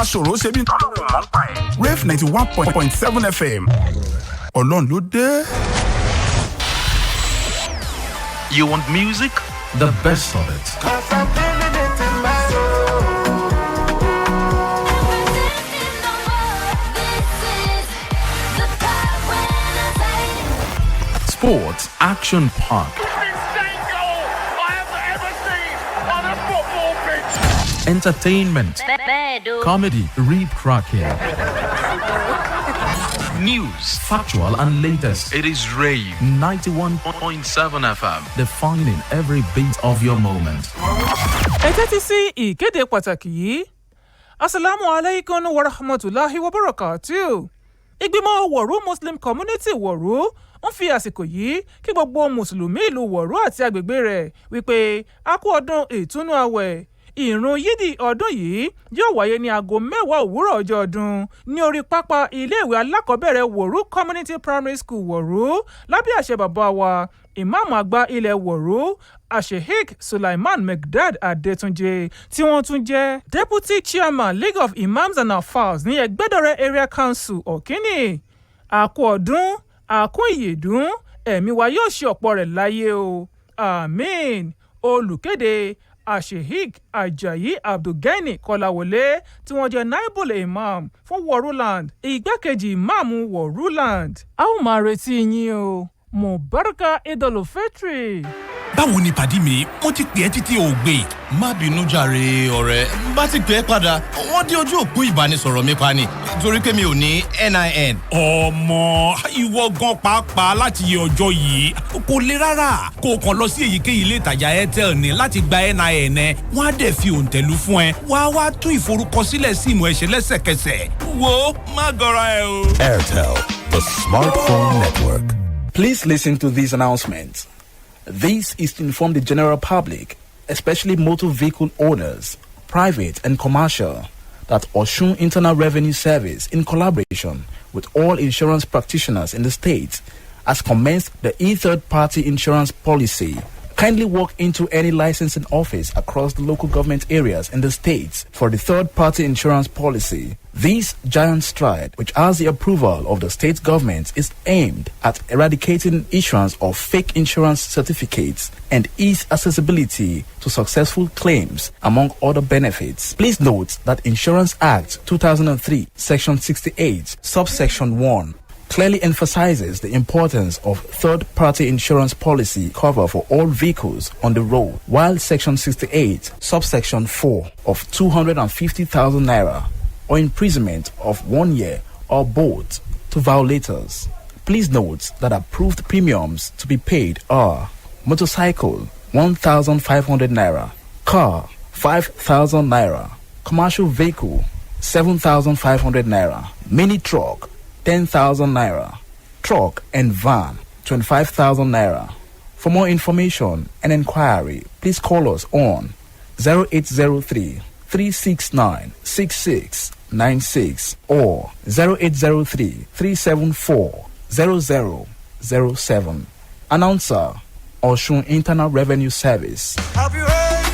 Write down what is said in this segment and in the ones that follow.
aṣòro ṣe bí tọ́lọ́run mọ́ ń pa ẹ̀. Rave 91.7 FM Ọlọ́run ló dé. You want music? The best of it. Sports Action Park. Entertainment, comedy, rib cracking, news, factual and latest. It is Rave 91.7 FM, defining every beat of your moment. Ẹ tẹ́tí sí ìkéde pàtàkì yìí. Assalamu alaikum wa rahmatullahi wa barakatuh. Ìgbìmọ̀ Wọ̀rú Muslim Community Wọ̀rú ń fi àsìkò yìí kí gbogbo Mùsùlùmí ìlú Wọ̀rú àti agbègbè rẹ̀ wípé a kú ọdún ìtúnú àwẹ̀. Ìrun yídì ọdún yìí yóò wáyé ní aago 10 òwúrọ̀ ọjọ́ ọdún ní orí pápá iléèwé alákọ̀ọ́bẹ̀rẹ̀ Wọ̀rú Community Primary School Wọ̀rú lábẹ́ àṣẹ bàbá wa ìmáàmù àgbà ilẹ̀ Wọ̀rú Sheikh Sulaiman Megdad Adétúnjẹ tí wọ́n tún jẹ́ Deputy Chairman League of Imams and Afars ní Ẹgbẹ́dọ̀rẹ́ Area Council Ọ̀kíní. Àkú ọdún, àkú ìyèdún, ẹ̀mí wa yóò ṣe ọ̀pọ̀ rẹ̀ láyé o. Àmín. Olùkéde Sheikh Ajayi Abdulgani Kọ́láwọlé tí wọ́n jẹ́ naibule imam fún Wọ̀rúland, igbákejì ìmáàmù Wọ̀rúland. A ó máa retí yín o. Mubaraka Idul Fitri. Báwo ni pàdí mi? Mo ti pè ẹ́ títí ò gbé. Má bínú jàre ọ̀rẹ́. Bá ti pè ẹ́ padà, wọ́n dé ojú òpó ìbánisọ̀rọ̀ mi pa ni. Torí pé mi ò ní NIN. Ọmọ ìwọ gan pàápàá láti yẹ ọjọ́ yìí. Kò le rárá. Kó o kàn lọ sí èyíkéyìí ilé ìtajà Airtel ní láti gba NIN ẹ. Wọ́n á dẹ̀ fi òǹtẹ̀lú fún ẹ. Wá tún ìforúkọsílẹ̀ síìmù ẹ ṣe lẹ́sẹ̀kẹsẹ̀. Wo má gọra ẹ o. Airtel, the smartphone network. Please listen to these announcements. This is to inform the general public, especially motor vehicle owners, private and commercial, that Osun Internal Revenue Service, in collaboration with all insurance practitioners in the state, has commenced the e-third-party insurance policy. Kindly walk into any licensing office across the local government areas in the state for the third-party insurance policy. This giant stride, which has the approval of the state government, is aimed at eradicating issuance of fake insurance certificates and ease accessibility to successful claims, among other benefits. Please note that Insurance Act 2003, Section 68, Subsection 1, clearly emphasizes the importance of third-party insurance policy cover for all vehicles on the road, while Section 68, Subsection 4 of 250,000 naira or imprisonment of 1 year or both to violators. Please note that approved premiums to be paid are motorcycle 1,500 naira, car 5,000 naira, commercial vehicle 7,500 naira, mini truck 10,000 naira, truck and van 25,000 naira. For more information and inquiry, please call us on 0803 369 6696 or 0803 374 0007. Announcer, Osun Internal Revenue Service. Have you heard?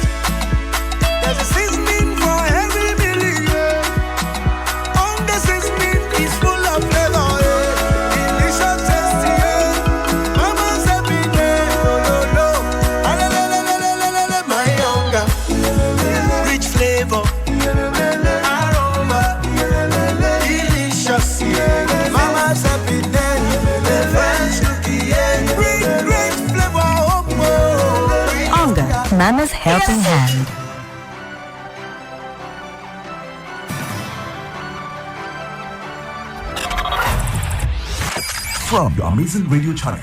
There's a seasoning for every meal. On the seasoning is full of flavor. Delicious, tasty. Mama's happy day. No. My younger. Rich flavor. Aroma. Delicious. Mama's happy day. The French cookie. Great flavor. Mama's helping hand. From your amazing radio channel,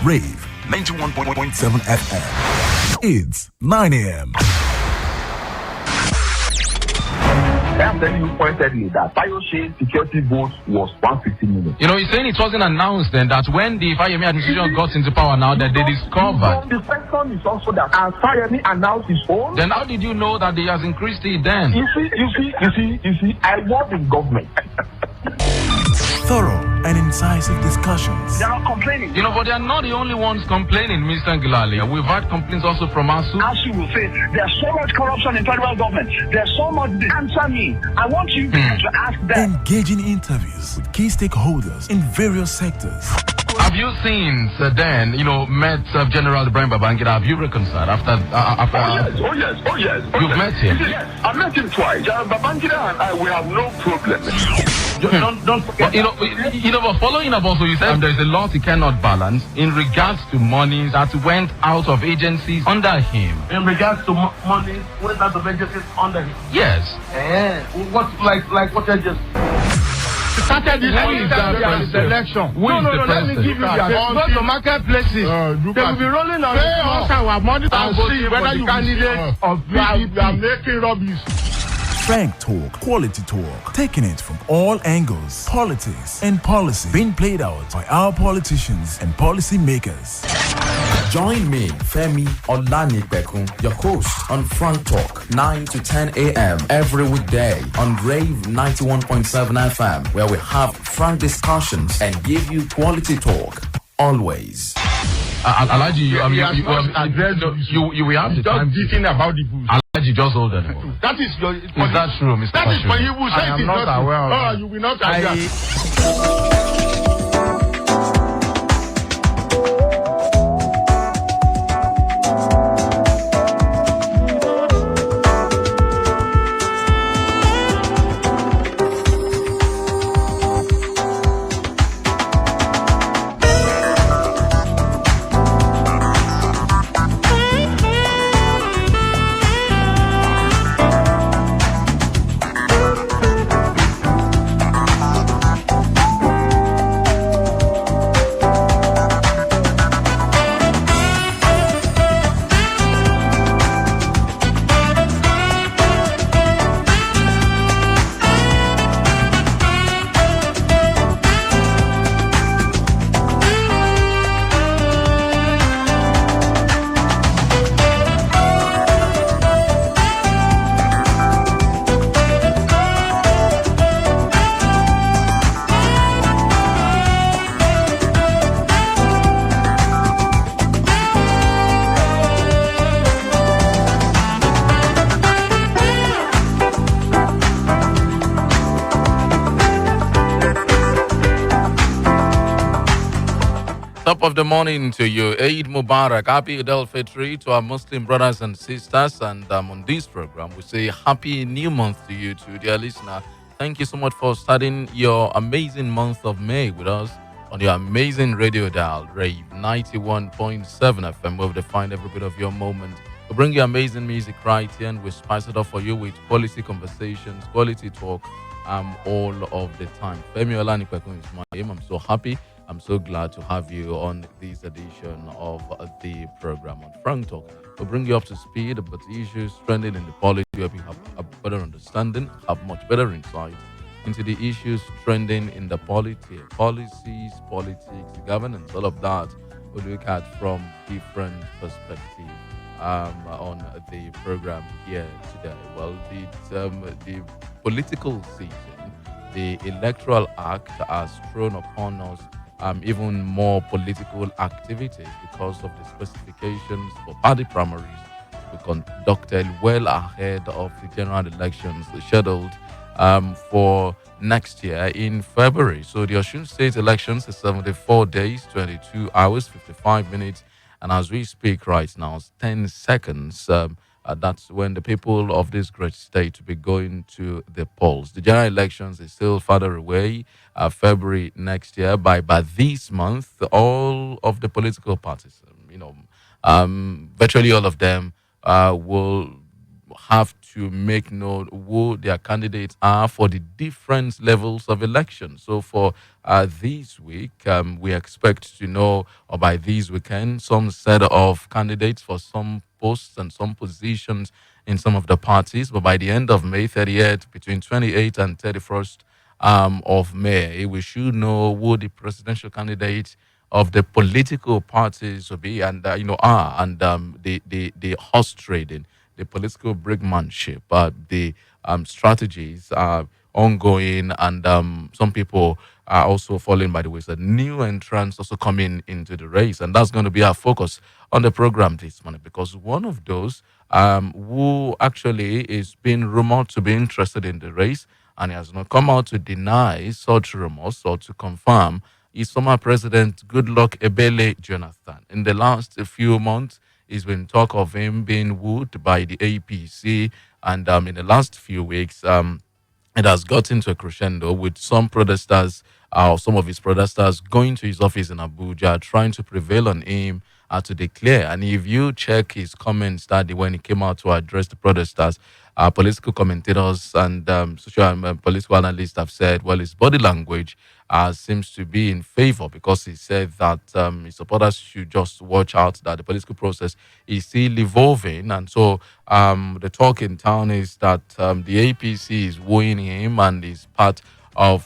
Rave 91.7 FM. It's 9 a.m. I'm telling you pointedly that Fayoshe security vote was 150 million. You know, he's saying it wasn't announced then that when the Fayemi administration got into power now that they discovered. The question is also that as Fayemi announced his own. Then how did you know that he has increased it then? You see, I was in government. Thorough, and incisive discussions. They're not complaining. But they are not the only ones complaining, Mr. Gilali. We've had complaints also from ASU. ASU will say there's so much corruption in federal government. There's so much. Answer me. I want you to ask them. Engaging interviews with key stakeholders in various sectors. Have you seen met General Ibrahim Babangida? Have you reconciled after? Oh yes. You've met him? Yes, I met him twice. Babangida and I, we have no problem. Don't forget. But following up also, you said there's a lot he cannot balance in regards to money that went out of agencies under him. In regards to money, went out of agencies under him. Yes. What what I just started this election. Let me give you go to marketplaces. They will be rolling on our money and see whether you candidate of PDP. You are making rubbish. Frank Talk, quality talk, taking it from all angles, politics and policy being played out by our politicians and policy makers. Join me, Femi Olanipekun, your host on Frank Talk, 9 to 10 a.m. every weekday on Rave 91.7 FM, where we have frank discussions and give you quality talk, always. Alaji, you will have the time. Just beating about the bush. Alaji, just hold on. That is your. Is that true, Mr. That is for you who say I it am is not aware of that. you will not agree. Top of the morning to you. Eid Mubarak. Happy Eid al-Fitr to our Muslim brothers and sisters. And on this program, we say happy new month to you too, dear listener. Thank you so much for starting your amazing month of May with us on your amazing radio dial, Rave 91.7 FM, where we define every bit of your moment. We bring you amazing music right here, and we spice it up for you with quality conversations, quality talk, all of the time. Femi Olanipekun is my name. I'm so happy. I'm so glad to have you on this edition of the program on Frank Talk. We'll bring you up to speed about the issues trending in the polity, where we have a better understanding, have much better insight into the issues trending in the polity, policies, politics, governance, all of that. We'll look at from different perspectives on the program here today. Well, the political season, the Electoral Act has thrown upon us even more political activities because of the specifications for party primaries to be conducted well ahead of the general elections scheduled for next year in February. So the Osun State elections is 74 days, 22 hours, 55 minutes. And as we speak right now, it's 10 seconds. That's when the people of this great state will be going to the polls. The general elections is still further away, February next year. By this month, all of the political parties, virtually all of them will have to make known who their candidates are for the different levels of election. So for this week, we expect to know, or by this weekend, some set of candidates for some posts and some positions in some of the parties. But by the end of May 30th, between 28th and 31st of May, we should know who the presidential candidates of the political parties will be, and the horse trading, the political brinkmanship, the strategies ongoing, and some people are also falling by the wayside. New entrants also coming into the race, and that's going to be our focus on the program this morning, because one of those who actually is being rumored to be interested in the race, and he has not come out to deny such rumors or to confirm, is former President Goodluck Ebele Jonathan. In the last few months, it's been talk of him being wooed by the APC, and in the last few weeks, it has gotten to a crescendo with some protesters, or some of his protesters, going to his office in Abuja, trying to prevail on him to declare. And if you check his comments that day when he came out to address the protesters, political commentators and social and political analysts have said, well, his body language seems to be in favor, because he said that his supporters should just watch out, that the political process is still evolving. And so the talk in town is that the APC is wooing him and is part of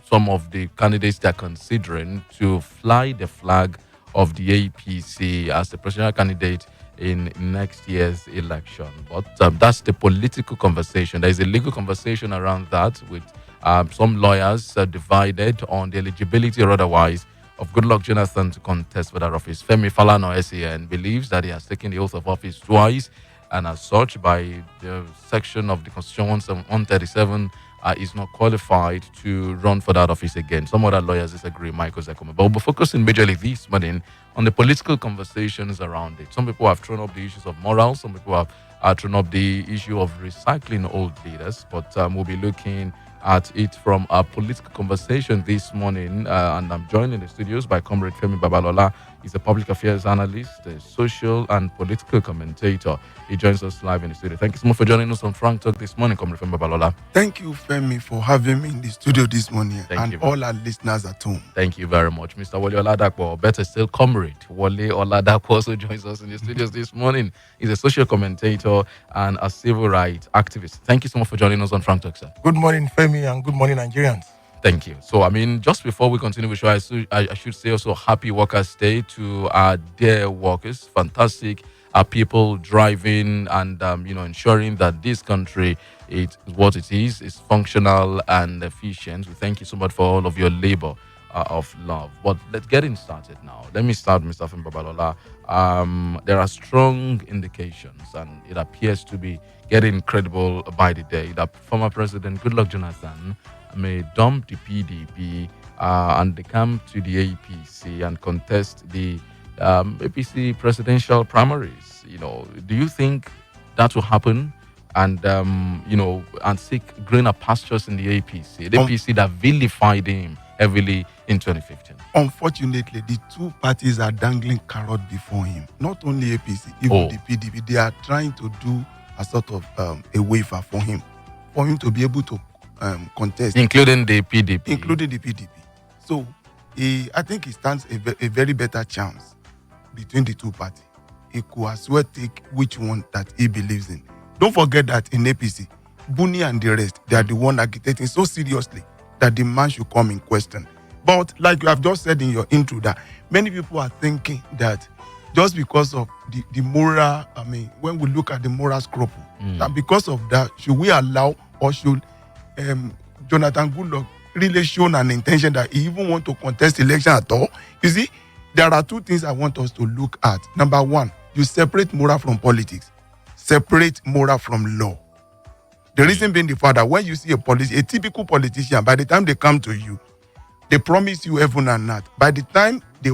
some of the candidates they're considering to fly the flag of the APC as the presidential candidate in next year's election. But that's the political conversation. There is a legal conversation around that, with some lawyers divided on the eligibility or otherwise of Goodluck Jonathan to contest for that office. Femi Falana, SAN, believes that he has taken the oath of office twice, and as such, by the section of the Constitution 137, is not qualified to run for that office again. Some other lawyers disagree, Michael Zekome. But we'll be focusing majorly this morning on the political conversations around it. Some people have thrown up the issues of morals. Some people have thrown up the issue of recycling old leaders. But we'll be looking at it from a political conversation this morning. And I'm joined in the studios by Comrade Femi Babalola. He's a public affairs analyst, a social and political commentator. He joins us live in the studio. Thank you so much for joining us on Frank Talk this morning, Comrade Femi Babalola. Thank you, Femi, for having me in the studio this morning, Thank you. all our listeners at home. Thank you very much. Mr. Wale Oladapo, or better still, Comrade Wale Oladapo, also joins us in the studios this morning. He's a social commentator and a civil rights activist. Thank you so much for joining us on Frank Talk, sir. Good morning, Femi, and good morning, Nigerians. Thank you. So, I mean, just before we continue with the show, I should say also happy Workers' Day to our dear workers. Fantastic people driving and, ensuring that this country is what it is functional and efficient. We thank you so much for all of your labor of love. But let's get started now. Let me start, Mr. Femi Babalola. There are strong indications, and it appears to be getting credible by the day, that former President Goodluck Jonathan may dump the PDP and come to the APC and contest the APC presidential primaries. Do you think that will happen? And and seek greener pastures in the APC, the APC that vilified him heavily in 2015. Unfortunately, the two parties are dangling carrot before him. Not only APC, even the PDP. They are trying to do a sort of a waiver for him to be able to contest, including the PDP. So I think he stands a very better chance between the two parties. He could as well take which one that he believes in. Don't forget that in APC, Buni and the rest, they are the one agitating so seriously that the man should come in question. But like you have just said in your intro, that many people are thinking that just because of the moral, when we look at the moral scruple, that because of that, should we allow, or should Jonathan Goodluck really shown an intention that he even want to contest election at all? You see, there are two things I want us to look at. Number one, you separate moral from politics. Separate moral from law. The reason being the fact that when you see a typical politician, by the time they come to you, they promise you heaven and earth. By the time they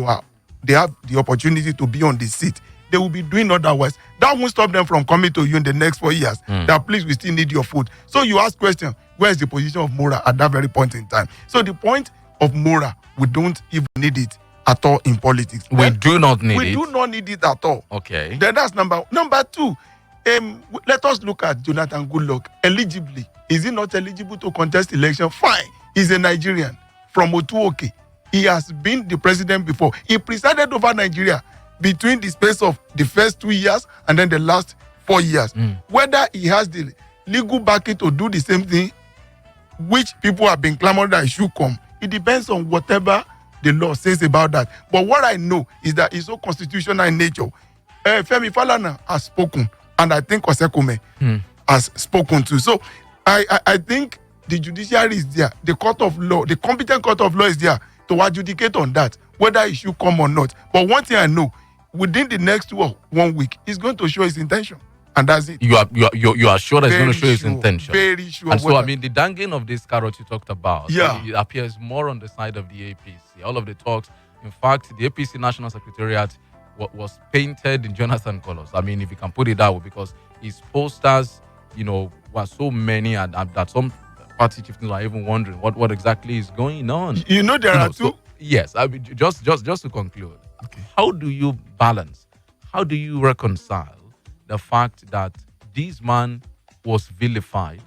have the opportunity to be on the seat, they will be doing otherwise. That won't stop them from coming to you in the next 4 years. That please, we still need your food. So you ask question, where is the position of moral at that very point in time? So the point of moral, we don't even need it at all in politics. We do not need it. We do not need it at all. Okay. Then that's number two. Let us look at Jonathan Goodluck eligibly. Is he not eligible to contest election? Fine. He's a Nigerian from Otuoke. He has been the president before. He presided over Nigeria between the space of the first 2 years and then the last 4 years. Whether he has the legal backing to do the same thing, which people have been clamoring that he should come, it depends on whatever the law says about that. But what I know is that it's so constitutional in nature. Femi Falana has spoken, and I think Osekume has spoken too. So I think the judiciary is there, the court of law, the competent court of law is there to adjudicate on that, whether it should come or not. But one thing I know, within the next 1 week, he's going to show his intention. And that's it. You are sure that he's going to show his sure, intention? Very sure. And so, I mean, the dangling of this carrot you talked about, yeah, it appears more on the side of the APC. All of the talks, in fact, the APC National Secretariat was painted in Jonathan colors. I mean, if you can put it that way, because his posters, were so many, and that some party chieftains are even wondering what exactly is going on. There are two. So, yes, I mean, just to conclude, okay. How do you balance? How do you reconcile the fact that this man was vilified,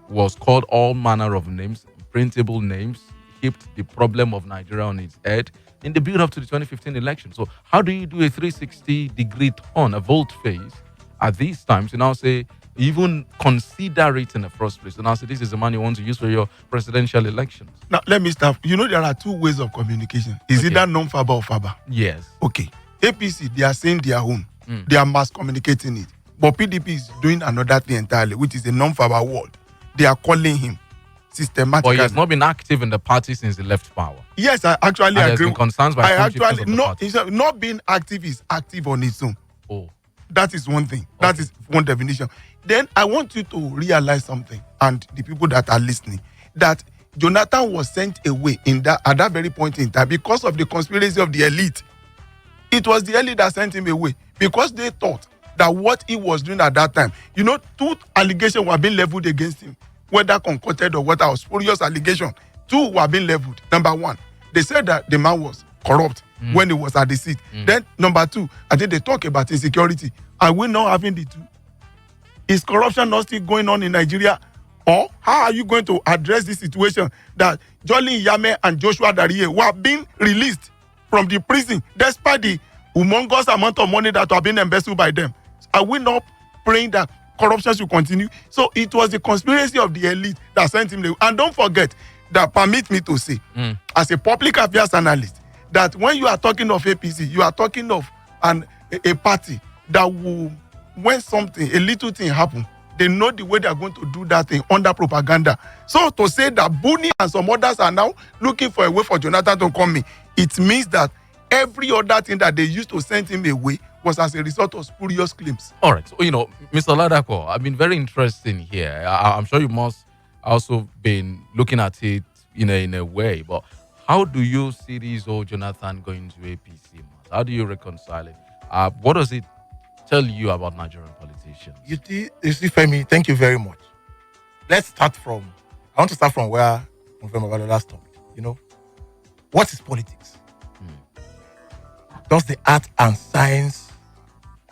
was called all manner of names, printable names, heaped the problem of Nigeria on its head in the build-up to the 2015 election? So how do you do a 360-degree turn, a volte-face at these times, and now say, even consider it in the first place, and now say this is the man you want to use for your presidential elections? Now, let me start. There are two ways of communication. Is either non-verbal or verbal? Yes. Okay. APC, they are saying their own. They are mass communicating it. But PDP is doing another thing entirely, which is a non-verbal word. They are calling him systematically. But he has not been active in the party since he left power. Yes, I actually agree. Been concerns by not being active is active on its own. Oh. That is one thing. Okay. That is one definition. Then I want you to realize something, and the people that are listening, that Jonathan was sent away at that very point in time because of the conspiracy of the elite. It was the elite that sent him away because they thought that what he was doing at that time, two allegations were being leveled against him, whether concocted or whether was spurious allegation. Two were being leveled. Number one, they said that the man was corrupt when he was at the seat. Then number two, I think they talk about insecurity. Are we not having the two? Is corruption not still going on in Nigeria? Or how are you going to address this situation that Jolly Yame and Joshua Darie were being released from the prison despite the humongous amount of money that were being embezzled by them? Are we not praying that corruption should continue? So it was the conspiracy of the elite that sent him away. And don't forget that, permit me to say, as a public affairs analyst, that when you are talking of APC, you are talking of a party that will, when a little thing happens, they know the way they are going to do that thing under propaganda. So to say that Buni and some others are now looking for a way for Jonathan to come in, it means that every other thing that they used to send him away was as a result of spurious claims. All right. So, Mr. Ladako, I've been very interesting here. I'm sure you must also been looking at it in a way, but how do you see this whole Jonathan going to APC? How do you reconcile it? What does it tell you about Nigerian politicians? You see, Femi, thank you very much. I want to start from where Femi Olanipekun stopped. What is politics? Just the art and science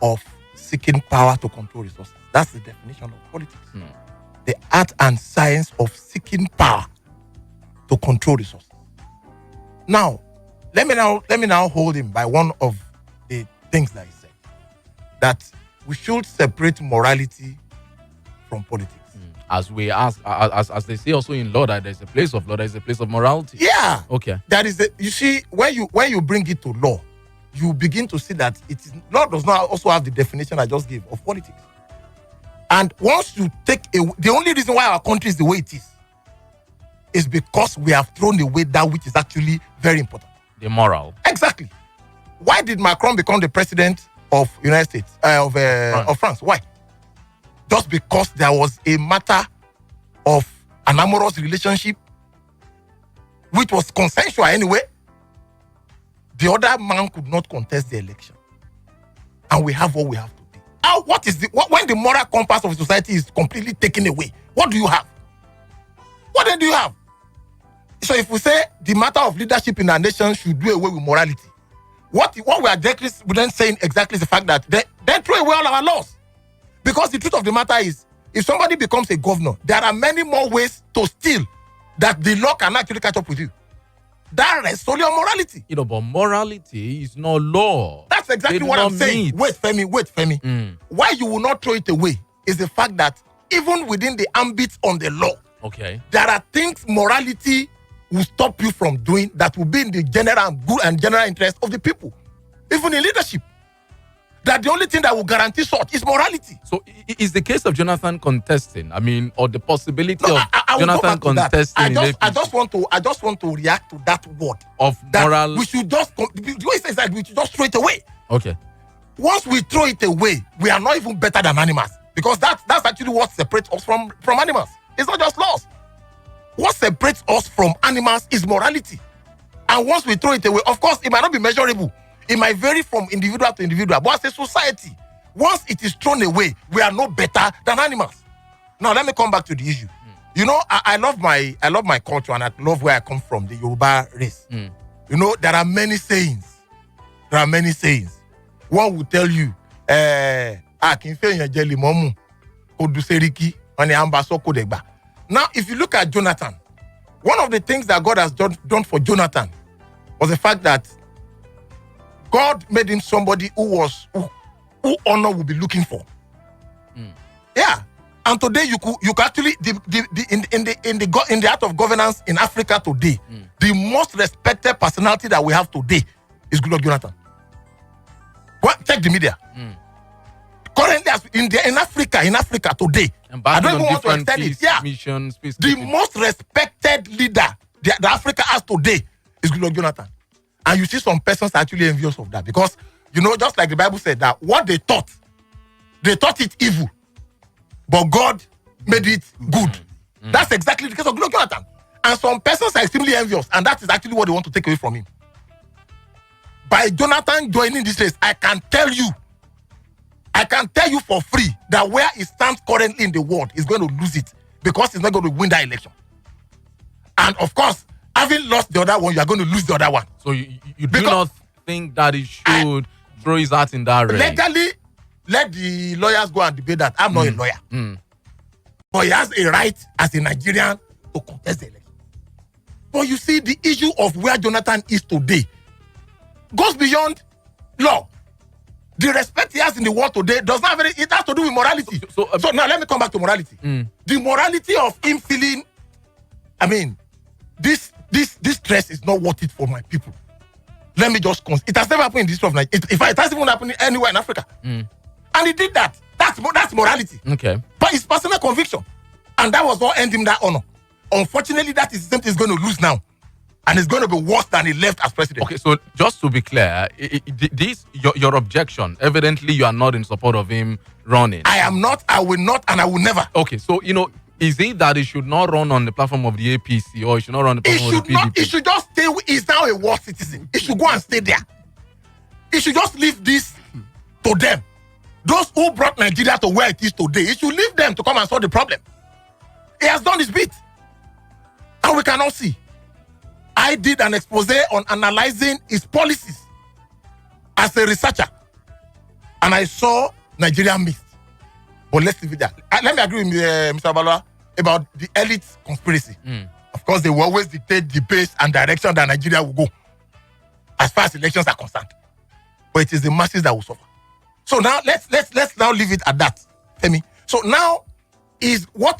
of seeking power to control resources. That's the definition of politics. The art and science of seeking power to control resources. Now, let me now hold him by one of the things that he said, that we should separate morality from politics. As they say also in law, that there's a place of law, there's a place of morality. Yeah. Okay. That is you see, when you bring it to law, you begin to see that law does not also have the definition I just gave of politics. And once you take the only reason why our country is the way it is because we have thrown away that which is actually very important. The moral. Exactly. Why did Macron become the president of United States of France? Why? Just because there was a matter of an amorous relationship, which was consensual anyway. The other man could not contest the election, and we have what we have today. Now, when the moral compass of society is completely taken away? What do you have? What then do you have? So, if we say the matter of leadership in our nation should do away with morality, what we are then saying exactly is the fact that they throw away all our laws. Because the truth of the matter is, if somebody becomes a governor, there are many more ways to steal that the law can actually catch up with you. That rests solely on morality. But morality is not law. That's exactly what I'm saying. Wait, Femi. Why you will not throw it away is the fact that even within the ambit on the law, okay, there are things morality will stop you from doing that will be in the general good and general interest of the people. Even in leadership. that the only thing that will guarantee such is morality. So is the case of Jonathan contesting? I mean, or the possibility No, of I will Jonathan go back to that. contesting? I just want to react to that word of that moral. we should just the way it says that we should just throw it away. Okay. Once we throw it away, we are not even better than animals, because that's actually what separates us from animals. It's not just laws. What separates us from animals is morality. And once we throw it away, of course, it might not be measurable. It might vary from individual to individual. But as a society, once it is thrown away, we are no better than animals. Now, let me come back to the issue. You know, I love my culture, and I love where I come from, the Yoruba race. You know, there are many sayings. One will tell you, now, if you look at Jonathan, one of the things that God has done for Jonathan was the fact that God made him somebody who honor will be looking for. Yeah, and today you could actually in the art of governance in Africa today, the most respected personality that we have today is Goodluck Jonathan. Check the media. Currently, in Africa today, I don't even want to extend it. Yeah, missions, the most respected leader that Africa has today is Goodluck Jonathan. And you see some persons are actually envious of that, because, you know, just like the Bible said, that what they thought it evil, but God made it good. That's exactly the case of Goodluck Jonathan. And some persons are extremely envious, and that is actually what they want to take away from him. By Jonathan joining this race, I can tell you for free that where he stands currently in the world, he's going to lose it, because he's not going to win that election. And of course, having lost the other one, you are going to lose the other one. So you do not think that he should throw his hat in that race? Legally, let the lawyers go and debate that. I'm not a lawyer. But he has a right as a Nigerian to contest the election. But you see, the issue of where Jonathan is today goes beyond law. The respect he has in the world today does not have any, it has to do with morality. So now let me come back to morality. The morality of him feeling, I mean, this stress is not worth it for my people. Let me just it has never happened in this of Nigeria. If it has even happened anywhere in Africa. And he did that. That's morality. Okay. But it's personal conviction. And that was what earned him that honor. Unfortunately, that is something he's going to lose now. And it's going to be worse than he left as president. Okay, so just to be clear, your objection, evidently you are not in support of him running. I am not, I will not, and I will never. Okay, so, you know, is it that he should not run on the platform of the APC, or he should not run on the platform of the PDP? He should just stay. He's now a world citizen. He should go and stay there. He should just leave this to them. Those who brought Nigeria to where it is today, he should leave them to come and solve the problem. He has done his bit. And we cannot see. I did an expose on analyzing his policies as a researcher. And I saw Nigeria missed. But let's leave it there. Let me agree with Mr. Balola about the elite conspiracy. Of course, they will always dictate the pace and direction that Nigeria will go as far as elections are concerned. But it is the masses that will suffer. So now let's now leave it at that, Femi. So now is what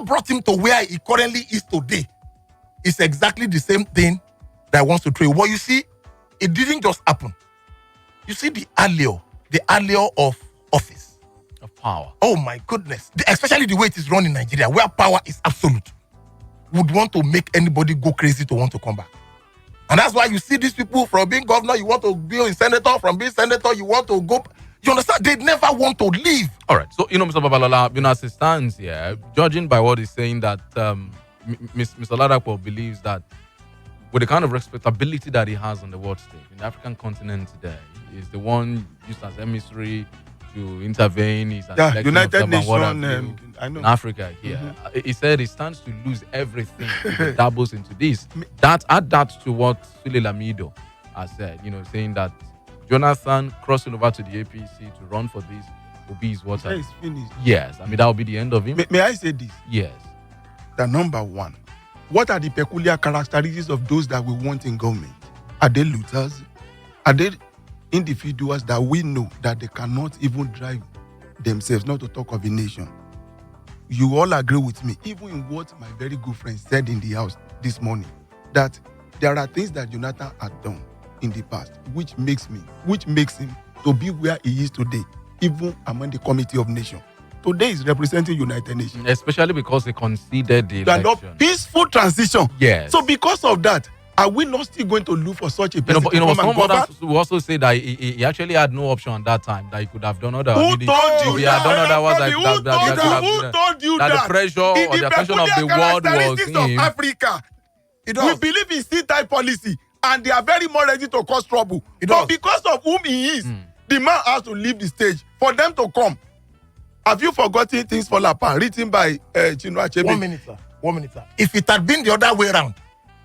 brought him to where he currently is today is exactly the same thing that wants to trade. Well, you see, it didn't just happen. You see the allure of office. Of power. Oh my goodness. Especially the way it is run in Nigeria, where power is absolute, would want to make anybody go crazy to want to come back. And that's why you see these people, from being governor, you want to be a senator, from being senator, you want to go. You understand? They never want to leave. All right. So, Mr. Babalola, as it stands here, judging by what he's saying, that Mr. Ladapo believes that with the kind of respectability that he has on the world stage, in the African continent today, he's the one used as emissary to intervene. He's an United Nations in Africa here. He said he stands to lose everything if he dabbles into this. Add that to what Sule Lamido has said, saying that Jonathan crossing over to the APC to run for this will be his water. It's finished. Yes, that will be the end of him. May I say this? Yes. The number one, what are the peculiar characteristics of those that we want in government? Are they looters? Are they individuals that we know that they cannot even drive themselves, not to talk of a nation? You all agree with me, even in what my very good friend said in the house this morning, that there are things that Jonathan had done in the past, which makes him to be where he is today, even among the Committee of Nations. Today is representing United Nations. Especially because he conceded the And election. a peaceful transition. Yes. So because of that, are we not still going to look for such a person But to come and some govern? others will also say that he actually had no option at that time, that he could have done other. Who told you if he had done that? otherwise, Who told you that that? the pressure or the attention of the world was characteristics of him. Africa. We believe in state policy, and they are very more ready to cause trouble. But because of whom he is, the man has to leave the stage for them to come. Have you forgotten Things Fall Apart, written by Chinua Achebe? 1 minute, sir. 1 minute, sir. If it had been the other way around,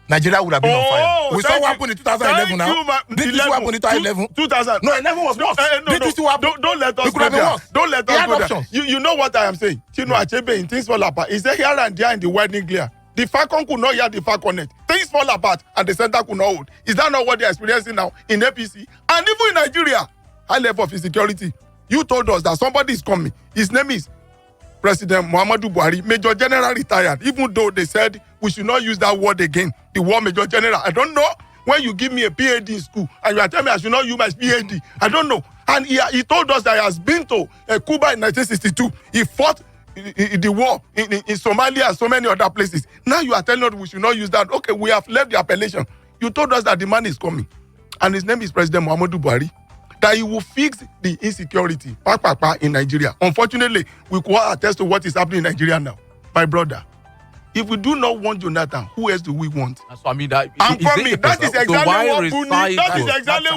Nigeria would have been on fire. We saw what happened in 2011 now. Did you see what happened in 2011? 2000. No, 11 was worse. Did you see what happened? Don't let us go there. Don't let us go there. You know what I am saying? Chinua Achebe in Things Fall Apart. He said here and there in the wedding glare. The Falcon could not hear the Falconet. Things fall apart and the center could not hold. Is that not what they are experiencing now in APC? And even in Nigeria, high level of insecurity. You told us that somebody is coming. His name is President Muhammadu Buhari, Major General retired, even though they said we should not use that word again, the word Major General. I don't know. When you give me a PhD in school and you are telling me I should not use my PhD, I don't know. And he told us that he has been to Cuba in 1962. He fought the war in Somalia and so many other places. Now you are telling us we should not use that. Okay, we have left the appellation. You told us that the man is coming. And his name is President Muhammadu Buhari. That he will fix the insecurity in Nigeria. Unfortunately, we could attest to what is happening in Nigeria now. My brother, if we do not want Jonathan, who else do we want? That's what I mean. That is exactly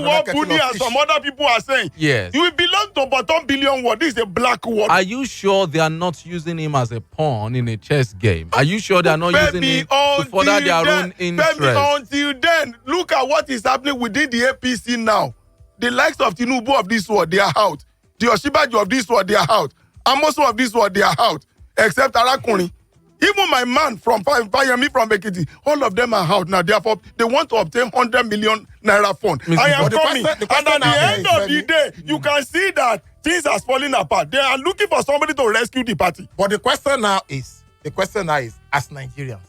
what Buni and some other people are saying. Yes. You belong to bottom billion word. This is a black word. Are you sure they are not using him as a pawn in a chess game? Are you sure they are not using him to further their own interest? Until then, look at what is happening within the APC now. The likes of Tinubu of this world, they are out. The Oshibaju of this world, they are out. Amoso of this world, they are out. Except Arakuni. Even my man from Payami from Ekiti, all of them are out now. Therefore, they want to obtain 100 million naira fund. I am coming. And at the end of the day, you can see that things are falling apart. They are looking for somebody to rescue the party. But the question now is, as Nigerians,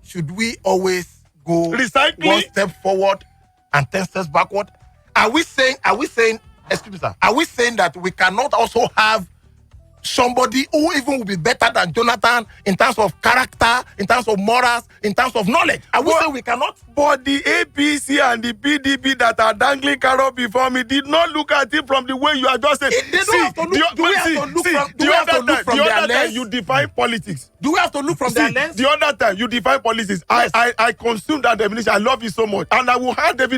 should we always go recycling 1 step forward and 10 steps backward? Are we saying, excuse me, sir, are we saying that we cannot also have somebody who even will be better than Jonathan in terms of character, in terms of morals, in terms of knowledge? Are we saying we cannot? But the APC and the PDP that are dangling carrot before me did not look at it from the way you are just saying. They don't have to look. Do we have to look from their lens? You define politics. Do we have to look from their lens? The other time you define politics. Yes. I consume that definition. I love it so much, and I will have the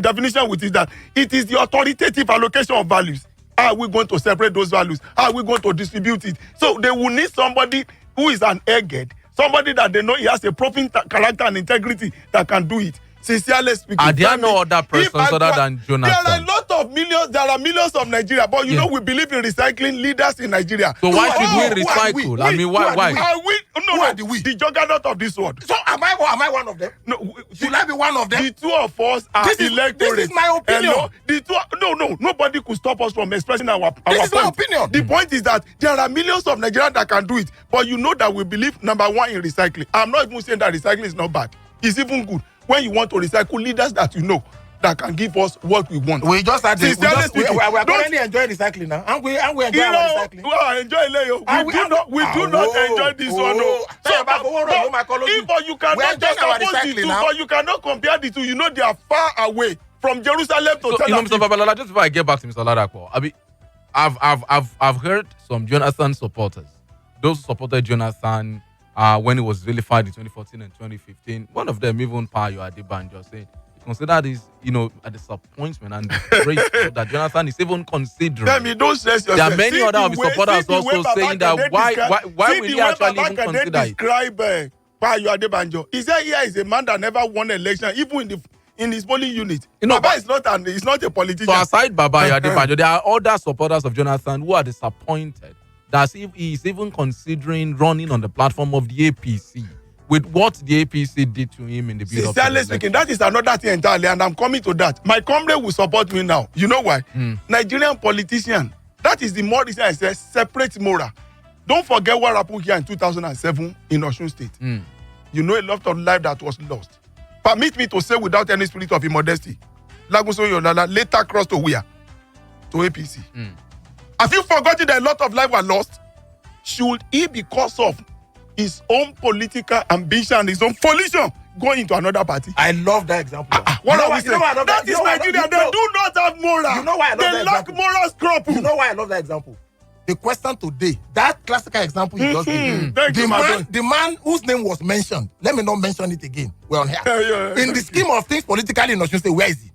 definition with it that it is the authoritative allocation of values. How are we going to separate those values? How are we going to distribute it? So they will need somebody who is an egghead, somebody that they know he has a proper character and integrity that can do it. Sincerely speaking, are there no other persons other than Jonathan? There are a lot of millions. There are millions of Nigeria, but you know we believe in recycling leaders in Nigeria. So why should we recycle? I mean, why? Are we? No, the juggernaut of this world. So am I one of them? No, should I be one of them? The two of us are electorate. This is my opinion. Nobody could stop us from expressing our This is point. my opinion. The point is that there are millions of Nigerians that can do it, but you know that we believe number one in recycling. I'm not even saying that recycling is not bad. It's even good. When you want to recycle leaders that you know that can give us what we want. We just had this. We are currently enjoying recycling now. And we enjoy our recycling. Well, enjoy Leo. We do not enjoy this one. No. But you cannot just oppose the two. But you cannot compare the two. You know they are far away from Jerusalem to Tel Aviv. Mr. Babalola, just before I get back to Mr. Ladapo, I mean, I've heard some Jonathan supporters. Those who supported Jonathan when it was vilified in 2014 and 2015, one of them even Payo Adebanjo saying he considered this, a disappointment and disgrace that Jonathan is even considering. Tell me, don't stress yourself. There are many other of his supporters also saying that why will he actually even consider it? Describe Payo Adebanjo. He said here is a man that never won an election, even in his polling unit. Baba is not a politician. So aside Baba Adebanjo, there are other supporters of Jonathan who are disappointed that if he is even considering running on the platform of the APC with what the APC did to him in the build-up. Sincerely speaking, that is another thing entirely, and I'm coming to that. My comrade will support me now. You know why? Nigerian politician, that is the more reason I say separate moral. Don't forget what happened here in 2007 in Osun State. You know a lot of life that was lost. Permit me to say without any spirit of immodesty, Lagunso Yonala later crossed to where? to APC. Have you forgotten that a lot of lives were lost? Should he, because of his own political ambition and his own volition, go into another party? I love that example. What are we saying? That is Nigeria. They do not have moral. You know why I love that They lack example? moral scruple. You know why I love that example? The question today, that classical example you just gave, the man whose name was mentioned, let me not mention it again. We're on here. In the scheme of things politically in Osun State, where is he?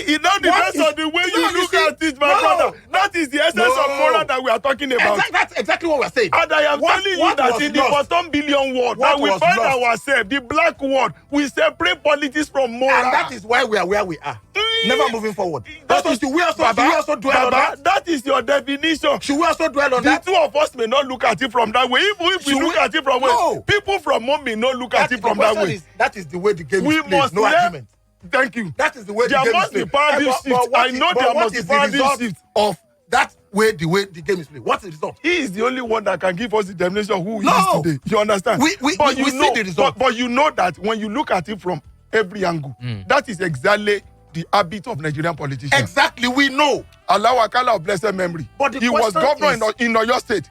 It now depends on the way you look at it, my brother. That is the essence of moral that we are talking about. That's exactly what we're saying. And I am telling you that in the bottom billion world that we find ourselves, the black world, we separate politics from moral. And that is why we are where we are. Never moving forward. Should we also dwell on that? That is your definition. Should we also dwell on that? The two of us may not look at it from that way. If we look at it from way, people from home may not look at it from that way. That is the way the game is played. No argument. Thank you. That is the way there the game must is be paradigm shift. I know there must be paradigm shift of that way the game is played. What's the result? He is the only one that can give us the definition of who he is today. You understand? We see the result. But you know that when you look at it from every angle, that is exactly the habit of Nigerian politicians. Exactly, we know. Allah Wakala of blessed memory. But he was governor in Oyo State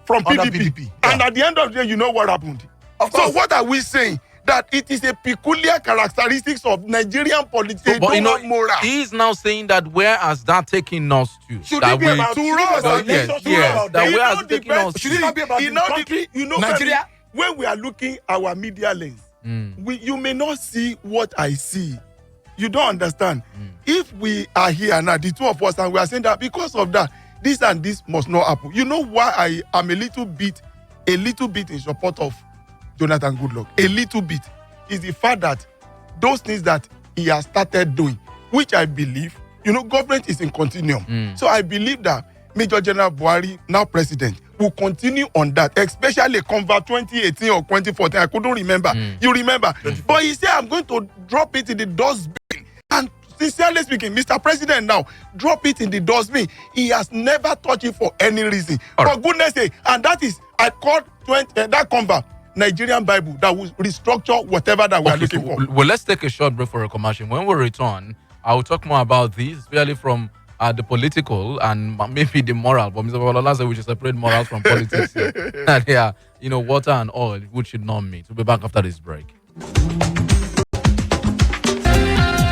from PDP. And at the end of the day, you know what happened. So what are we saying? That it is a peculiar characteristics of Nigerian politics. But you know, he is now saying that where has that taken us to? Should it be about that where has it taken us to? Should it not be about the country? Nigeria? When we are looking our media lens, you may not see what I see. You don't understand. If we are here now, the two of us, and we are saying that because of that, this and this must not happen. You know why I am a little bit in support of Jonathan Goodluck, a little bit, is the fact that those things that he has started doing, which I believe, government is in continuum. So I believe that Major General Buhari, now president, will continue on that, especially convert 2018 or 2014. I couldn't remember. You remember? But he said, I'm going to drop it in the dustbin. And sincerely speaking, Mr. President now, drop it in the dustbin. He has never touched it for any reason. For goodness sake, and that is, I called that convert Nigerian Bible that will restructure whatever that we are looking for. Well, let's take a short break for a commercial. When we return, I will talk more about this, especially from the political and maybe the moral. But Mr. Babalola said we should separate morals from politics. And water and oil, which should not meet. We'll be back after this break.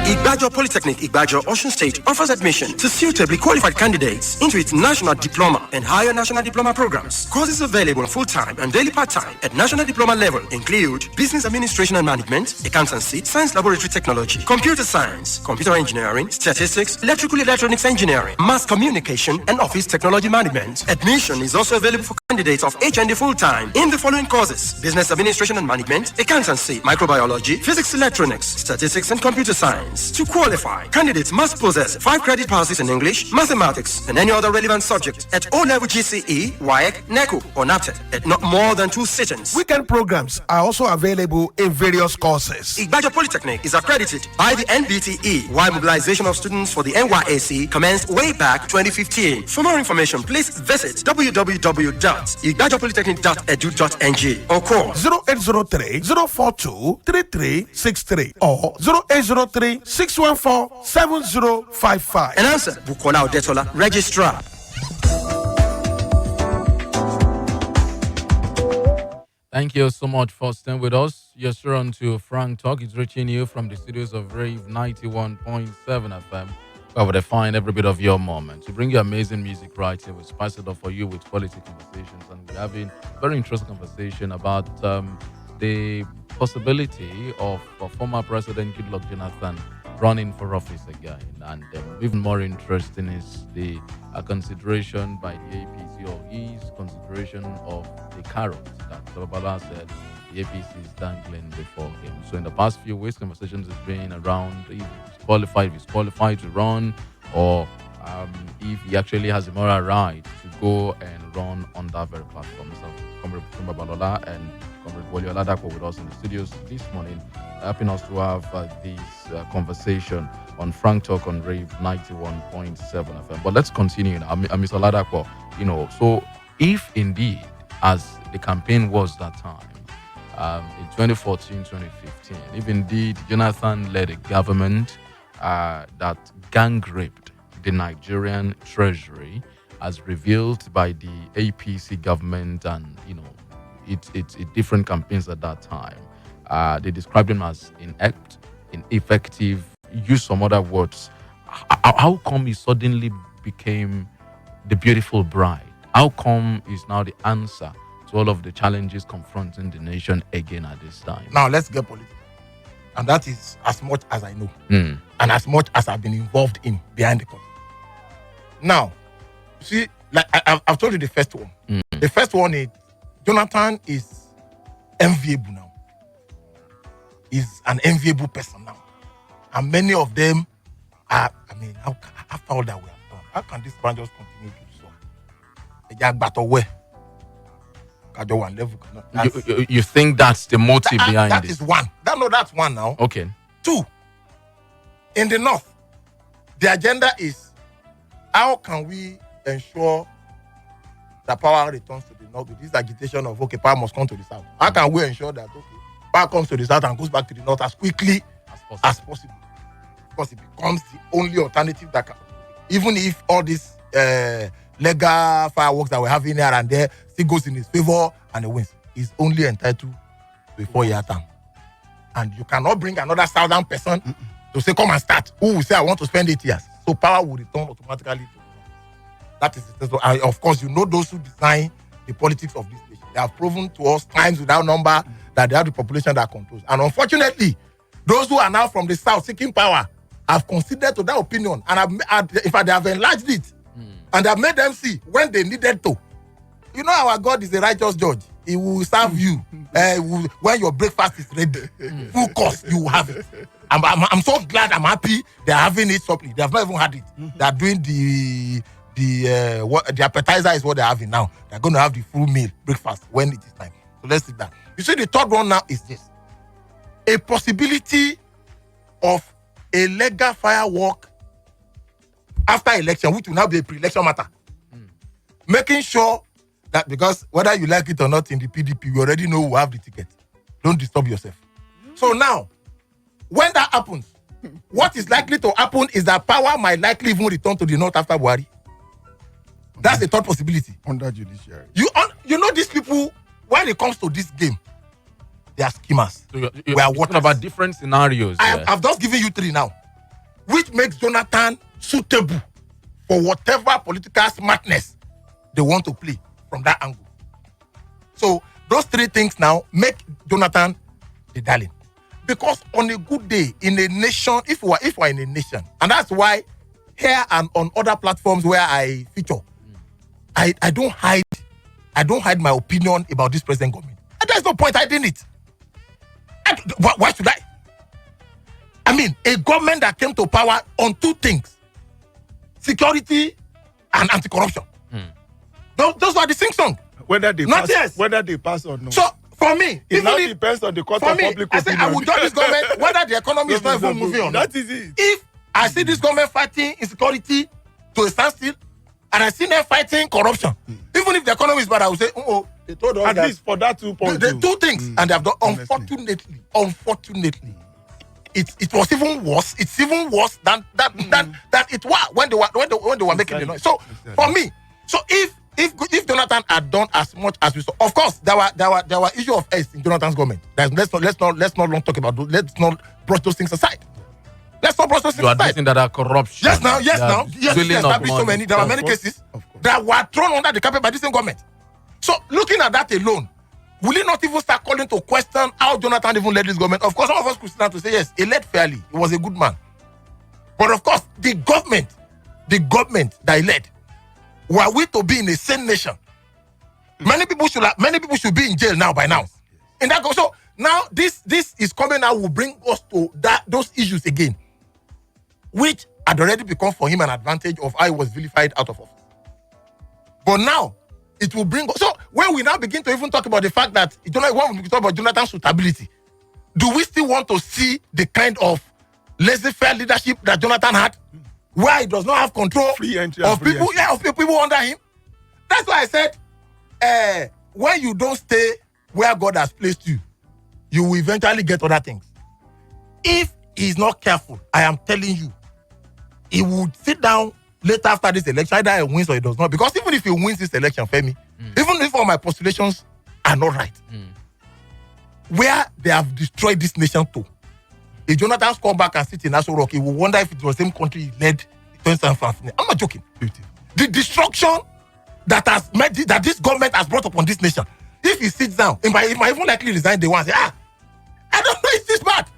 Igbajo Polytechnic, Igbajo, Osun State offers admission to suitably qualified candidates into its national diploma and higher national diploma programs. Courses available full-time and daily part-time at national diploma level include business administration and management, accountancy, science laboratory technology, computer science, computer engineering, statistics, electrical electronics engineering, mass communication, and office technology management. Admission is also available for candidates of HND full-time in the following courses: business administration and management, accountancy, microbiology, physics electronics, statistics, and computer science. To qualify, candidates must possess 5 credit passes in English, mathematics, and any other relevant subject at O-level GCE, WAEC, NECO, or NAPTEP at not more than 2 sittings. Weekend programs are also available in various courses. Igbajo Polytechnic is accredited by the NBTE, while mobilization of students for the NYAC commenced way back 2015. For more information, please visit www.igbajopolytechnic.edu.ng or call 0803 042 3363 or 0803 614 7055. Announcer Bukola Odetola, Registrar. Thank you so much for staying with us. You're still on to Frank Talk. It's reaching you from the studios of Rave 91.7 FM, where we define every bit of your moment. We bring you amazing music right here. We spice it up for you with quality conversations. And we're having a very interesting conversation about the possibility of former President Goodluck Jonathan running for office again. And even more interesting is the consideration by the APC, or his consideration of the carrot that Babala said the APC is dangling before him. So in the past few weeks, conversations have been around if he's qualified to run, or if he actually has the moral right to go and run on that very platform. So Comrade Babalola and Comrade Wole Oladapo with us in the studios this morning, helping us to have this conversation on Frank Talk on Rave 91.7 FM. But let's continue now. Mr. Oladapo, so if indeed, as the campaign was that time, in 2014, 2015, if indeed Jonathan led a government that gang raped the Nigerian Treasury, as revealed by the APC government and, its different campaigns at that time. They described him as inept, ineffective, use some other words. How come he suddenly became the beautiful bride? How come he's now the answer to all of the challenges confronting the nation again at this time? Now let's get political. And that is as much as I know. And as much as I've been involved in behind the curtain. Now, see, like I've told you the first one. The first one is Jonathan is enviable now. He's an enviable person now. And many of them are, after all that we have done, how can this man just continue to do so? You think that's the motive behind that it? That is one. That's one now. Okay. 2, in the north, the agenda is how can we ensure that power returns to the north with this agitation of power must come to the south. How can we ensure that power comes to the south and goes back to the north as quickly as possible? Because it becomes the only alternative that can, even if all these legal fireworks that we're having here and there still goes in his favor and he wins, he's only entitled to a 4-year term. And you cannot bring another southern person to say, come and start. Who will say, I want to spend 8 years? So power will return automatically to the north. That is it. So, of course, those who design the politics of this nation, they have proven to us times without number that they have the population that controls. And unfortunately, those who are now from the south seeking power have considered to that opinion and in fact, they have enlarged it and have made them see when they needed to. Our God is a righteous judge. He will serve you when your breakfast is ready. Full course, you will have it. I'm so glad, I'm happy they're having it properly. They have not even had it. They're doing the appetizer is what they're having now. They're going to have the full meal, breakfast, when it is time. So let's see that. You see, the third one now is this. A possibility of a legal firework after election, which will now be a pre-election matter. Making sure that, because whether you like it or not in the PDP, you already know who have the ticket. Don't disturb yourself. So now, when that happens, what is likely to happen is that power might likely even return to the north after Buhari. That's the third possibility. Under judiciary. You know these people, when it comes to this game, they are schemers. So you're talking about different scenarios. I've just given you 3 now, which makes Jonathan suitable for whatever political smartness they want to play from that angle. So those 3 things now make Jonathan the darling. Because on a good day in a nation, if we're in a nation, and that's why here and on other platforms where I feature, I don't hide my opinion about this present government. And there's no point hiding it. Why should I? A government that came to power on 2 things: security and anti-corruption. Those are the sing song. Whether they pass or not. So for me, it now depends on the court of public opinion. I will judge this government whether the economy is not even moving on. That is it. If I see this government fighting insecurity to a standstill, and I see them fighting corruption, even if the economy is bad, I will say, they told us at least for that 2 points. The 2 things, and they have done. Unfortunately, it was even worse. It's even worse than it was when they were making the noise. So for me, if Jonathan had done as much as we saw, of course there were issue of S in Jonathan's government. Let's not long talk about those. Let's not brush those things aside. Let's not brush those things aside. You are admitting that are corruption. Yes. So many. There were many cases that were thrown under the carpet by the same government. So looking at that alone, will it not even start calling to question how Jonathan even led this government? Of course, some of us could stand to say yes, he led fairly. He was a good man. But of course, the government that he led, were we to be in a sane nation, many people should be in jail now by now. In that so now this is coming out will bring us to those issues again, which had already become for him an advantage of how he was vilified out of office. But now it will bring us. So when we now begin to even talk about the fact that when we talk about Jonathan's suitability, do we still want to see the kind of laissez-faire leadership that Jonathan had, where he does not have control of people under him? That's why I said, when you don't stay where God has placed you, you will eventually get other things. If he's not careful, I am telling you, he would sit down later after this election, either he wins or he does not. Because even if he wins this election, Femi, even if all my postulations are not right, where they have destroyed this nation to, if Jonathan's come back and sit in Aso Rock, he will wonder if it was the same country he led 2015. I'm not joking. The destruction that has made that this government has brought upon this nation, if he sits down, he might even likely resign the one and say, I don't know if this bad.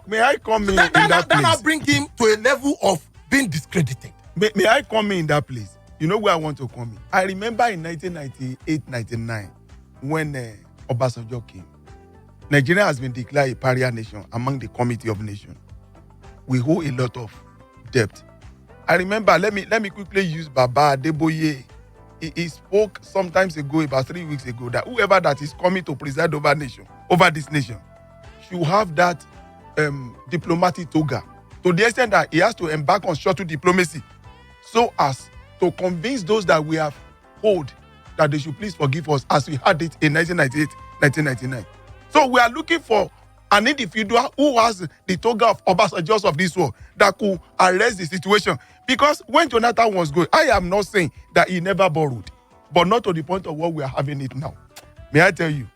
May I come in that place? That now bring him to a level of being discredited. May I come in that place? You know where I want to come in? I remember in 1998-99 when Obasanjo came. Nigeria has been declared a pariah nation among the Committee of Nations. We owe a lot of debt. I remember, let me quickly use Baba Adeboye. He spoke sometimes ago, about 3 weeks ago, that whoever that is coming to preside over this nation, should have that diplomatic toga, to the extent that he has to embark on shuttle diplomacy, so as to convince those that we have hold that they should please forgive us, as we had it in 1998, 1999. So we are looking for an individual who has the toga of Obasanjo of this world that could arrest the situation. Because when Jonathan was going, I am not saying that he never borrowed, but not to the point of what we are having it now. May I tell you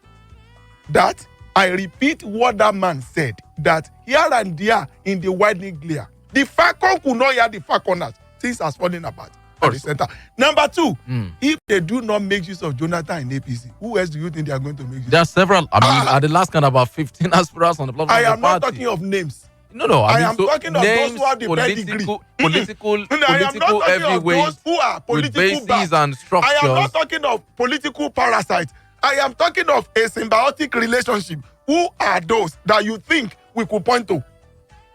that I repeat what that man said, that here and there in the widening glare, the falcon could not hear the falconers. Things are falling apart at the center. Number two, if they do not make use of Jonathan in APC, who else do you think they are going to make use of? There are several. I mean, at the last count, about 15 aspirants on the platform. I am not talking of names. No. I am talking of those who have the pedigree. Political I am not talking of those who are political bases and structures. I am not talking of political parasites. I am talking of a symbiotic relationship. Who are those that you think we could point to?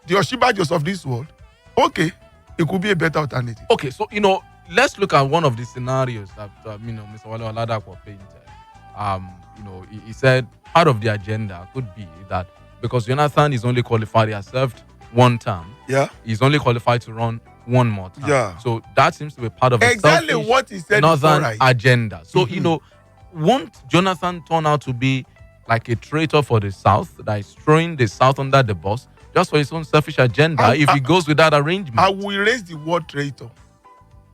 The Oshibajos of this world? Okay, it could be a better alternative. Okay, so, let's look at one of the scenarios that, Mr. Wale Oladapo painted. He said part of the agenda could be that because Jonathan is only qualified, he has served one term. Yeah. He's only qualified to run one more term. Yeah. So that seems to be part of exactly what he said northern right. agenda. So, won't Jonathan turn out to be like a traitor for the South that is throwing the South under the bus just for his own selfish agenda if he goes with that arrangement? I will raise the word traitor.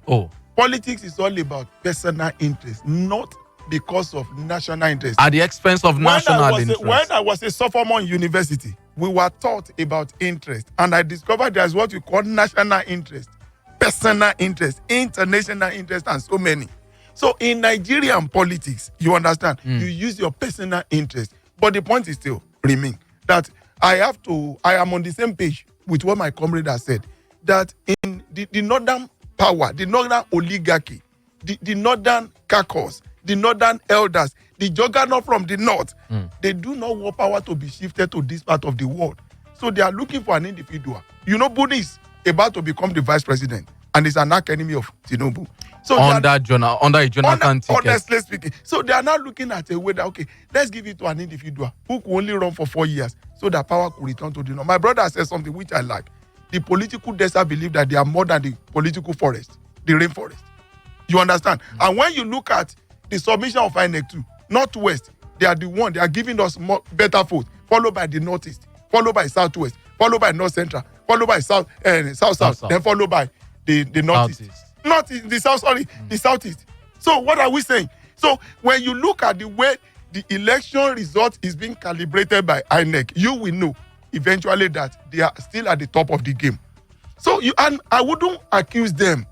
Oh. Politics is all about personal interest, not because of national interest. At the expense of national interest. When I was a sophomore in university, we were taught about interest. And I discovered there's what we call national interest, personal interest, international interest, and so many. So in Nigerian politics, you understand, you use your personal interest. But the point is still remain that I am on the same page with what my comrade has said, that in the northern power, the northern oligarchy, the northern caucus, the northern elders, the juggernaut from the north, they do not want power to be shifted to this part of the world. So they are looking for an individual. Buni is about to become the vice president, and is an arch enemy of Tinubu. So under a Jonathan ticket. Honestly speaking. So they are now looking at a way that, okay, let's give it to an individual who could only run for 4 years so that power could return to the north. My brother said something which I like. The political desert believe that they are more than the political forest, the rainforest. You understand? And when you look at the submission of INEC to Northwest, they are the one, they are giving us more better food, followed by the Northeast, followed by Southwest, followed by North Central, followed by South, then followed by the Northeast. Not the South, the Southeast. So what are we saying? So when you look at the way the election result is being calibrated by INEC, you will know eventually that they are still at the top of the game. So and I wouldn't accuse them,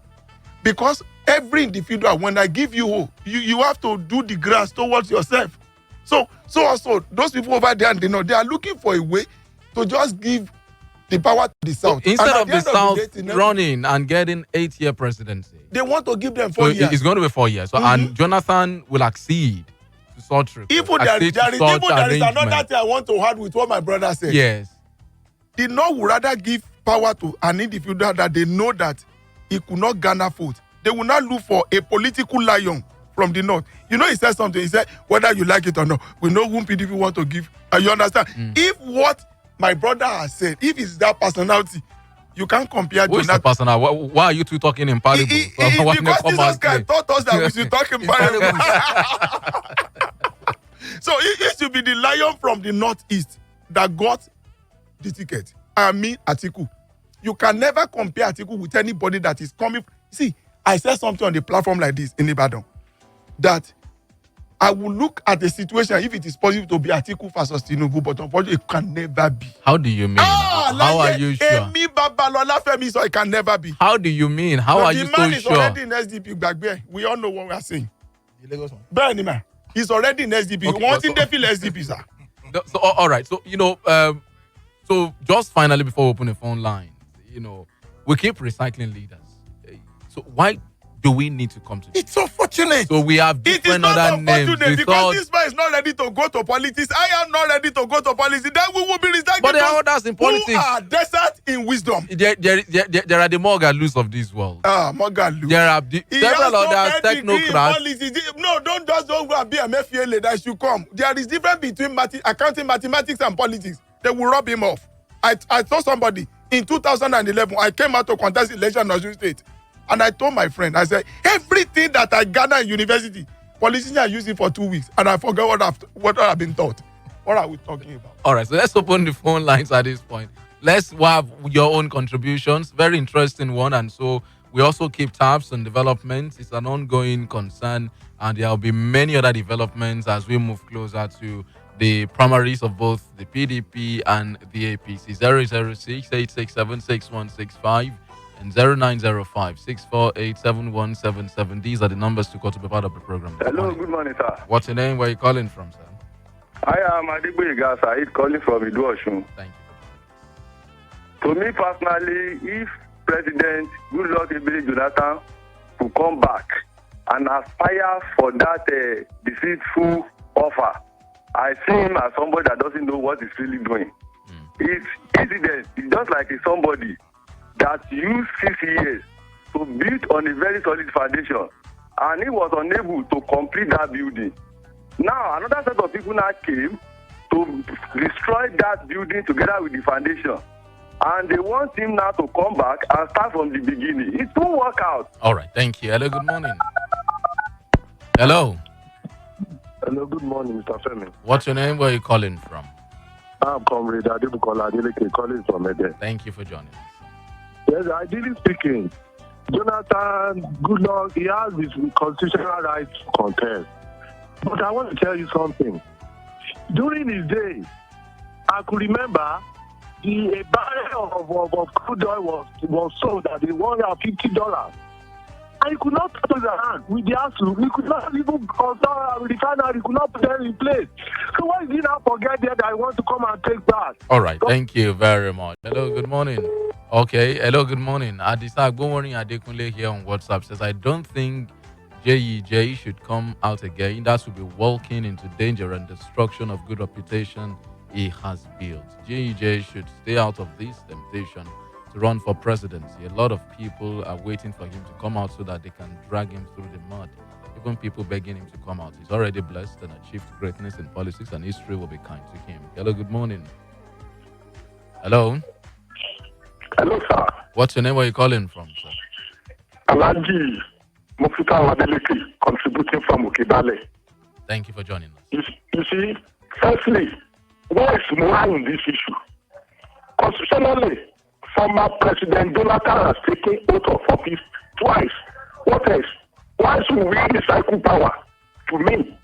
because every individual, when I give you hope, you have to do the grass towards yourself. So also those people over there, they are looking for a way to just give the power to the South. So instead of the South running and getting 8-year presidency, they want to give them 4 years. It's going to be 4 years. So and Jonathan will accede to such request. Even there is another thing I want to add with what my brother said. Yes. The North would rather give power to an individual that they know that he could not garner votes. They will not look for a political lion from the North. He said something. He said, whether you like it or not, we know whom PDP want to give. You understand? If what my brother has said, if it's that personality, you can't compare. Who is the personality? Why are you two talking in parables? Because Jesus Christ taught us that we should talk in parables. So it should be the lion from the Northeast that got the ticket. I mean Atiku. You can never compare Atiku with anybody that is coming. See, I said something on the platform like this in Ibadan that I will look at the situation if it is possible to be Atiku versus Tinubu, but unfortunately, it can never be. How do you mean? How are you sure? Emi Babalola Femi, so it can never be. How do you mean? How are you so sure? The man is already in SDP Gbagbe. We all know what we are saying. Bernie man, he's already in SDP. Okay, One thing they feel SDP, sir. So, all right. So, so just finally before we open the phone line, we keep recycling leaders. So why do we need to come to this? It's unfortunate. So we have different other names. Because this man is not ready to go to politics. I am not ready to go to politics. Then we will be recycling. But there are others in politics. Who are desert in wisdom. There are the Morgalus of this world. Morgalus. There are several other technocrats. No, don't go and be a MFA that should come. There is difference between accounting, mathematics, and politics. They will rub him off. I saw somebody in 2011. I came out to contest election in Osun State. And I told my friend, I said, everything that I gather in university, politicians are using for 2 weeks. And I forget what I've been taught. What are we talking about? All right, so let's open the phone lines at this point. Let's have your own contributions. Very interesting one. And so we also keep tabs on developments. It's an ongoing concern. And there will be many other developments as we move closer to the primaries of both the PDP and the APC. 006-867-6165. and 0905-648-7177. These are the numbers to call to be part of the program. Hello, good morning, sir. What's your name? Where are you calling from, sir? I am Adigboyega Said calling from Idu-Osun. Thank you. To me personally, if President Goodluck Ebele Jonathan to come back and aspire for that deceitful offer, I see him as somebody that doesn't know what he's really doing. It's incident. It's just like somebody that used 6 years to build on a very solid foundation, and he was unable to complete that building. Now, another set of people now came to destroy that building together with the foundation, and they want him now to come back and start from the beginning. It won't work out. All right, thank you. Hello, good morning. Hello. Hello, good morning, Mr. Femi. What's your name? Where are you calling from? I'm Comrade Adebukola Adeleke, calling from Ede. Thank you for joining us. Yes, ideally speaking, Jonathan Goodluck, he has his constitutional right to contest. But I want to tell you something. During his day, I could remember a barrel of crude oil was sold at $150. And he could not put his hand with the ASU. He could not even consult with the refinery. He could not put them in place. So why did he now forget that I want to come and take back? All right, thank you very much. Hello, good morning. Okay, hello, good morning. Adisa, good morning. Adekunle here on WhatsApp says, I don't think JEJ should come out again. That would be walking into danger and destruction of good reputation he has built. JEJ should stay out of this temptation to run for presidency. A lot of people are waiting for him to come out so that they can drag him through the mud. Even people begging him to come out. He's already blessed and achieved greatness in politics, and history will be kind to him. Hello, good morning. Hello. Hello, sir. What's your name? Where are you calling from, sir? Alaji Mufita Wadeleke, contributing from Ukibale. Thank you for joining us. You see, firstly, where is moral in this issue? Constitutionally, former President Jonathan has taken oath of office twice. What else? Why should we recycle power? To me,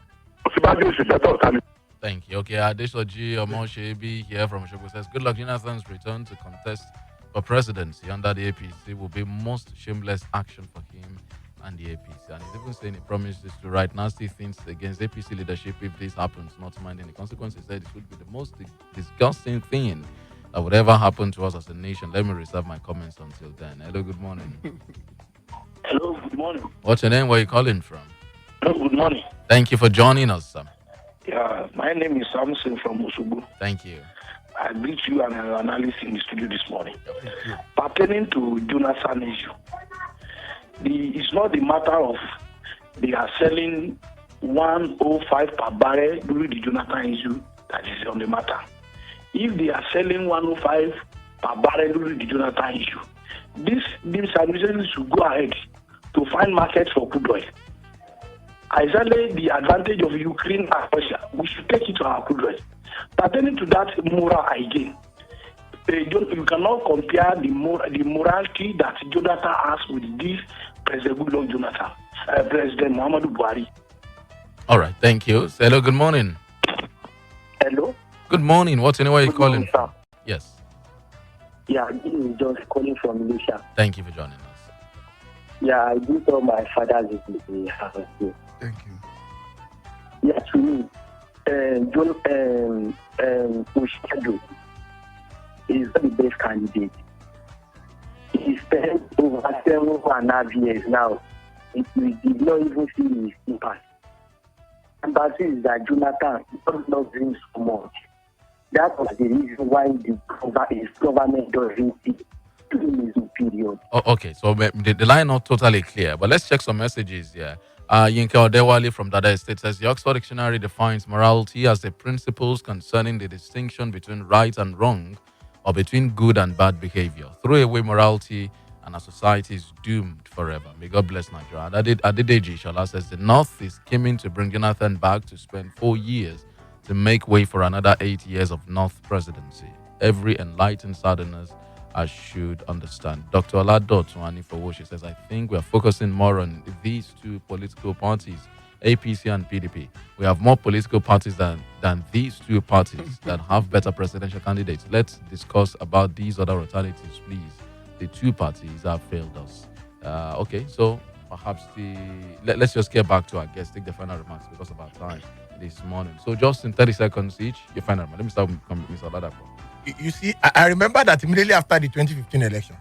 Osibajo is a better alternative. Thank you. Okay, Adesoji Omoshebi here from Oshogo says, good luck. Jonathan's return to contest for presidency under the APC will be most shameless action for him and the APC. And he's even saying he promises to write nasty things against APC leadership if this happens, not minding the consequences. He said it would be the most disgusting thing that would ever happen to us as a nation. Let me reserve my comments until then. Hello, good morning. Hello, good morning. What's your name? Where are you calling from? Hello, good morning. Thank you for joining us, sir. Yeah, my name is Samson from Osogbo. Thank you. I greet you and our analyst in the studio this morning. Pertaining to Jonathan issue, it's not the matter of they are selling 105 per barrel during the Jonathan issue that is on the matter. If they are selling 105 per barrel during the Jonathan issue, this administration should go ahead to find markets for crude oil. Exactly the advantage of Ukraine and Russia, we should take it to our crude oil. Pertaining to that moral hygiene, you cannot compare the morality that Jonathan has with this President Goodluck Jonathan, President Muhammadu Buhari. All right, thank you. So, hello, good morning. Hello. Good morning. What's your name? Where are you calling from? Yes. Yeah, this is just calling from Malaysia. Thank you for joining us. Yeah, I do tell my father this is the house. Thank you. Yeah, to me, Oshado is not the best candidate. He spent over 7.5 years now. We did not even see his impact. And that is that Jonathan does not bring so much. That was the reason why his government doesn't see his period. Oh, okay, so the line not totally clear, but let's check some messages here. Yinka Odewale from Dada Estate says the Oxford Dictionary defines morality as the principles concerning the distinction between right and wrong or between good and bad behavior. Throw away morality and our society is doomed forever. May God bless Nigeria. Adedeji Shala says the North is scheming to bring Jonathan back to spend 4 years to make way for another 8 years of North presidency. Every enlightened Southerners should understand. Dr. Olado Tuani Fowoshi says, I think we are focusing more on these two political parties, APC and PDP. We have more political parties than these two parties that have better presidential candidates. Let's discuss about these other alternatives, please. The two parties have failed us. Okay, so perhaps let's just get back to our guest, take the final remarks because of our time this morning. So just in 30 seconds each, your final remarks. Let me start with Mr. Oladapo. You see, I remember that immediately after the 2015 elections,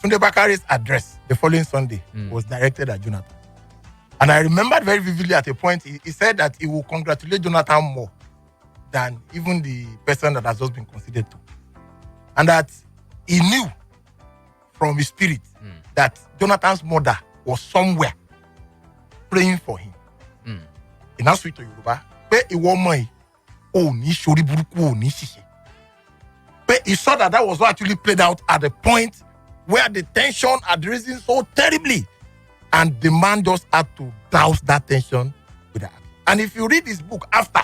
Tunde Bakari's address the following Sunday was directed at Jonathan. And I remembered very vividly at a point, he said that he will congratulate Jonathan more than even the person that has just been considered to. And that he knew from his spirit that Jonathan's mother was somewhere praying for him. In our sweet to Yoruba, but he saw that was what actually played out at the point where the tension had risen so terribly. And the man just had to douse that tension with that. And if you read his book after,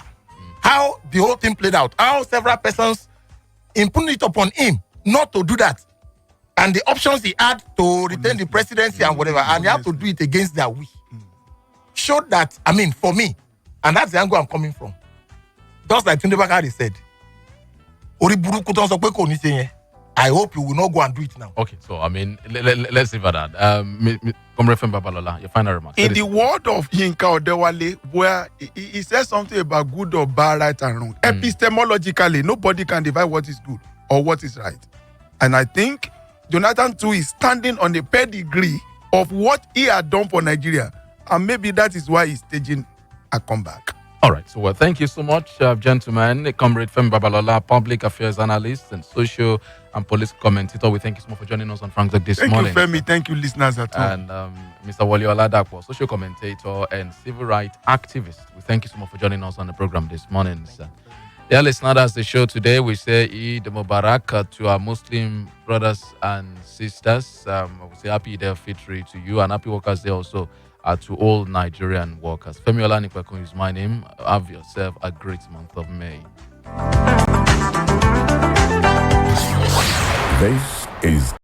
how the whole thing played out, how several persons imposed it upon him not to do that. And the options he had to retain the presidency and whatever, and he had to do it against their wish. Showed that, for me, and that's the angle I'm coming from. Just like Tunde Bakari said, I hope you will not go and do it now. Okay, so let's leave it at that. Comrade Femi Babalola, your final remarks. In the word of Yinka Odewale, where he says something about good or bad, right and wrong, epistemologically, nobody can divide what is good or what is right. And I think Jonathan too is standing on the pedigree of what he had done for Nigeria. And maybe that is why he's staging a comeback. All right. So, thank you so much, gentlemen. Comrade Femi Babalola, public affairs analyst and social and political commentator. We thank you so much for joining us on Frank Talk this morning. Thank you, Femi. Thank you, listeners at home. And Mr. Wale Oladapo, social commentator and civil rights activist. We thank you so much for joining us on the program this morning, sir. Dear listeners, that's the show today. We say Eid Mubarak to our Muslim brothers and sisters. We say Happy Eid al-Fitr to you and Happy Workers' Day also to all Nigerian workers. Femi Olanipekun is my name. Have yourself a great month of May. This is